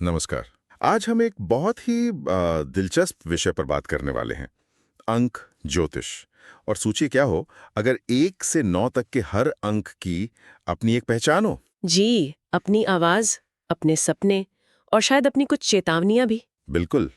नमस्कार। आज हम एक बहुत ही दिलचस्प विषय पर बात करने वाले हैं, अंक ज्योतिष। और सोचिए क्या हो अगर 1 से 9 तक के हर अंक की अपनी एक पहचान हो। जी, अपनी आवाज, अपने सपने और शायद अपनी कुछ चेतावनियां भी। बिल्कुल।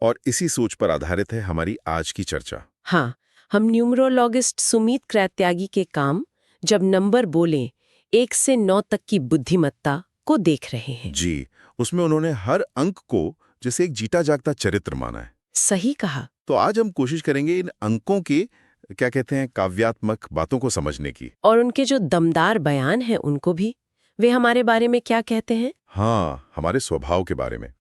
और इसी सोच पर आधारित है हमारी आज की चर्चा। हाँ, हम न्यूमरोलॉजिस्ट सुमीत कृत्यागी के काम जब नंबर बोलें 1 से 9 तक की बुद्धिमत्ता को देख रहे हैं। जी, उसमें उन्होंने हर अंक को जैसे एक जीता जागता चरित्र माना है। सही कहा। तो आज हम कोशिश करेंगे इन अंकों की क्या कहते हैं काव्यात्मक बातों को समझने की। और उनके जो दमदार बयान हैं उनको भी। वे हमारे बारे में क्या कहते हैं? हाँ, हमारे स्वभाव के बारे में।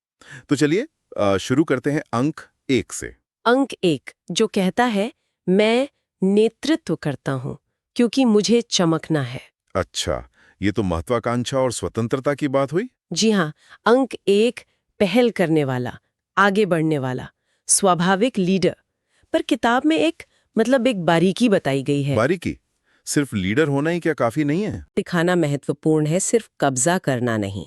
तो चलिए शुरू करते हैं अंक 1 से। अंक 1 जो कहता है मैं नेतृत्व करता हूँ क्योंकि मुझे चमकना है। अच्छा, ये तो महत्वाकांक्षा और स्वतंत्रता की बात हुई। जी हाँ, अंक 1 पहल करने वाला, आगे बढ़ने वाला, स्वाभाविक लीडर। पर किताब में एक बारीकी बताई गई है। बारीकी, सिर्फ लीडर होना ही क्या काफी नहीं है? दिखाना महत्वपूर्ण है, सिर्फ कब्जा करना नहीं।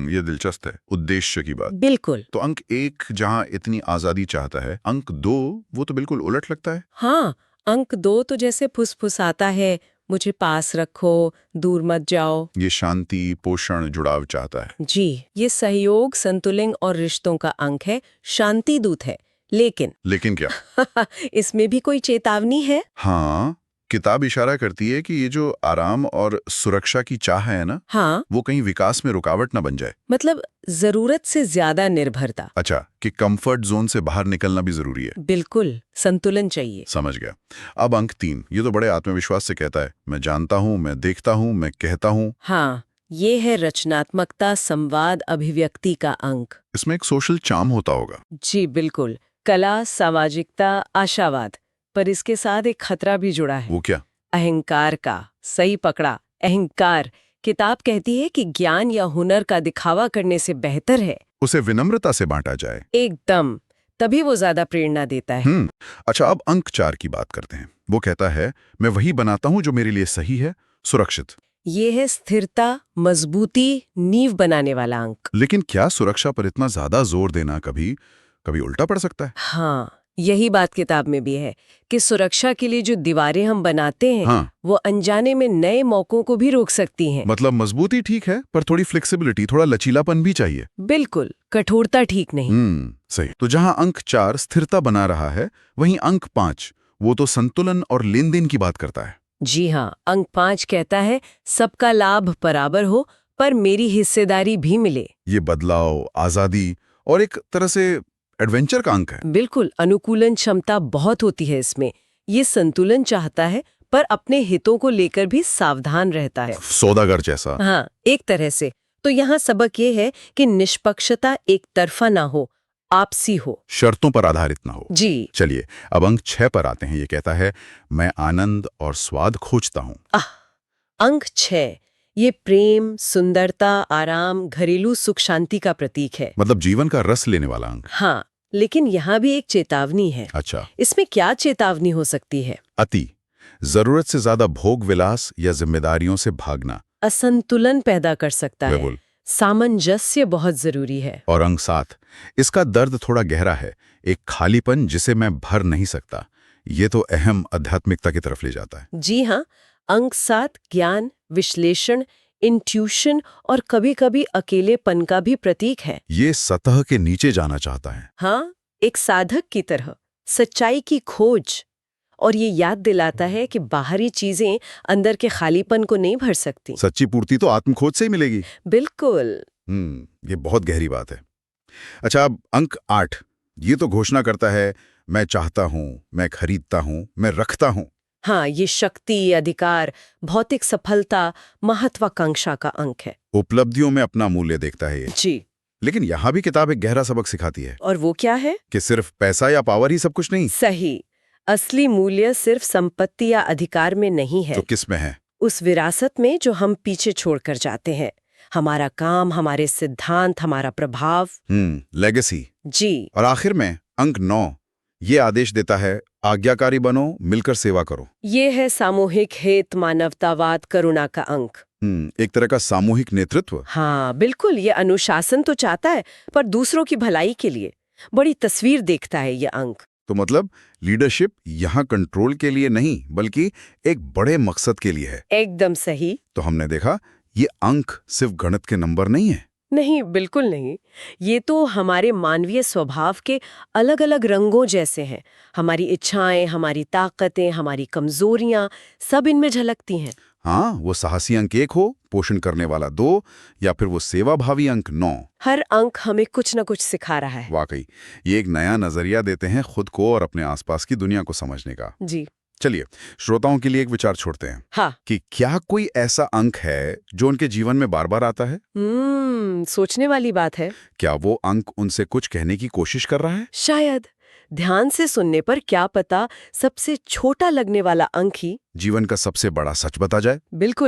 ये दिलचस्प है, उद्देश्य की बात। बिल्कुल। तो अंक 1 जहाँ इतनी आजादी चाहता है, अंक 2 वो तो बिल्कुल उलट लगता है। हाँ, अंक 2 तो जैसे फुसफुसाता है, मुझे पास रखो, दूर मत जाओ। ये शांति, पोषण, जुड़ाव चाहता है। जी, ये सहयोग, संतुलन और रिश्तों का अंक है, शांति दूत है। लेकिन लेकिन क्या? इसमें भी कोई चेतावनी है? हाँ, किताब इशारा करती है कि ये जो आराम और सुरक्षा की चाह है ना, हाँ, वो कहीं विकास में रुकावट ना बन जाए। मतलब जरूरत से ज्यादा निर्भरता। अच्छा, कि कंफर्ट जोन से बाहर निकलना भी जरूरी है। बिल्कुल, संतुलन चाहिए। समझ गया। अब अंक 3 ये तो बड़े आत्मविश्वास से कहता है, मैं जानता हूँ, मैं देखता हूँ, मैं कहता हूँ। हाँ, ये है रचनात्मकता, संवाद, अभिव्यक्ति का अंक। इसमें एक सोशल चार्म होता होगा। जी बिल्कुल, कला, सामाजिकता, आशावाद। पर इसके साथ एक खतरा भी जुड़ा है, वो क्या? अहंकार का। सही पकड़ा, अहंकार। किताब कहती है कि ज्ञान या हुनर का दिखावा करने से बेहतर है उसे विनम्रता से बांटा जाए। एकदम, तभी वो ज्यादा प्रेरणा देता है। अच्छा, अब अंक 4 की बात करते हैं। वो कहता है, मैं वही बनाता हूँ जो मेरे लिए सही है, सुरक्षित। ये है स्थिरता, मजबूती, नींव बनाने वाला अंक। लेकिन क्या सुरक्षा पर इतना ज्यादा जोर देना कभी कभी उल्टा पड़ सकता है? हाँ, यही बात किताब में भी है कि सुरक्षा के लिए जो दीवारें हम बनाते हैं, हाँ, वो अनजाने में नए मौकों को भी रोक सकती हैं। मतलब मजबूती ठीक है, पर थोड़ी फ्लेक्सिबिलिटी, थोड़ा लचीलापन भी चाहिए। बिल्कुल, कठोरता ठीक नहीं। सही। तो जहां अंक 4 स्थिरता बना रहा है, वहीं अंक 5 वो तो संतुलन और लेन देन की बात करता है। जी हाँ, अंक 5 कहता है सबका लाभ बराबर हो पर मेरी हिस्सेदारी भी मिले। ये बदलाव, आजादी और एक तरह से एडवेंचर का अंक है। बिल्कुल, अनुकूलन क्षमता बहुत होती है इसमें। ये संतुलन चाहता है पर अपने हितों को लेकर भी सावधान रहता है। सौदागर जैसा। हाँ, एक तरह से। तो यहाँ सबक ये है कि निष्पक्षता एक तरफा ना हो, आपसी हो। शर्तों पर आधारित ना हो। जी। चलिए, अब अंक 6 पर आते हैं। ये कहता है, मैं आनंद और स्वाद खोजता हूँ। अंक 6 ये प्रेम, सुंदरता, आराम, घरेलू सुख शांति का प्रतीक है। मतलब जीवन का रस लेने वाला अंक। हाँ, लेकिन यहाँ भी एक चेतावनी है। अच्छा। इसमें क्या चेतावनी हो सकती है? अति, जरूरत से ज्यादा भोग विलास या जिम्मेदारियों से भागना असंतुलन पैदा कर सकता है। बिल्कुल। सामंजस्य बहुत जरूरी है। और अंक 7 इसका दर्द थोड़ा गहरा है, एक खालीपन जिसे मैं भर नहीं सकता। ये तो अहम आध्यात्मिकता की तरफ ले जाता है। जी हाँ, अंक 7 ज्ञान, विश्लेषण, इंट्यूशन और कभी-कभी अकेलेपन का भी प्रतीक है। ये सतह के नीचे जाना चाहता है। हाँ, एक साधक की तरह, सच्चाई की खोज। और ये याद दिलाता है कि बाहरी चीजें अंदर के खालीपन को नहीं भर सकती। सच्ची पूर्ति तो आत्मखोज से ही मिलेगी। बिल्कुल। ये बहुत गहरी बात है। अच्छा, अब अंक 8 ये तो घोषणा करता है, मैं चाहता हूं, मैं खरीदता हूं, मैं रखता हूं। हाँ, ये शक्ति, अधिकार, भौतिक सफलता, महत्वाकांक्षा का अंक है। उपलब्धियों में अपना मूल्य देखता है ये। जी। लेकिन यहां भी किताब एक गहरा सबक सिखाती है और वो क्या है? कि सिर्फ पैसा या पावर ही सब कुछ नहीं। सही। असली मूल्य सिर्फ संपत्ति या अधिकार में नहीं है। तो किस में है? उस विरासत में जो हम पीछे छोड़कर जाते हैं। हमारा काम, हमारे सिद्धांत, हमारा प्रभाव। लेगेसी। जी। और आखिर में अंक 9 ये आदेश देता है, आज्ञाकारी बनो, मिलकर सेवा करो। ये है सामूहिक हित, मानवतावाद, करुणा का अंक। एक तरह का सामूहिक नेतृत्व। हाँ बिल्कुल, ये अनुशासन तो चाहता है पर दूसरों की भलाई के लिए बड़ी तस्वीर देखता है ये अंक। तो मतलब लीडरशिप यहाँ कंट्रोल के लिए नहीं बल्कि एक बड़े मकसद के लिए है। एकदम सही। तो हमने देखा ये अंक सिर्फ गणित के नंबर नहीं है। नहीं, बिल्कुल नहीं। ये तो हमारे मानवीय स्वभाव के अलग अलग रंगों जैसे हैं। हमारी इच्छाएं, हमारी ताकतें, हमारी कमजोरियां सब इनमें झलकती हैं। हाँ, वो साहसी अंक 1 हो, पोषण करने वाला 2 या फिर वो सेवाभावी अंक 9। हर अंक हमें कुछ न कुछ सिखा रहा है। वाकई ये एक नया नजरिया देते हैं खुद को और अपने आसपास की दुनिया को समझने का। जी चलिए, श्रोताओं के लिए एक विचार छोड़ते हैं हाँ। कि क्या कोई ऐसा अंक है जो उनके जीवन में बार बार आता है? सोचने वाली बात है। क्या वो अंक उनसे कुछ कहने की कोशिश कर रहा है? शायद ध्यान से सुनने पर क्या पता सबसे छोटा लगने वाला अंक ही जीवन का सबसे बड़ा सच बता जाए। बिल्कुल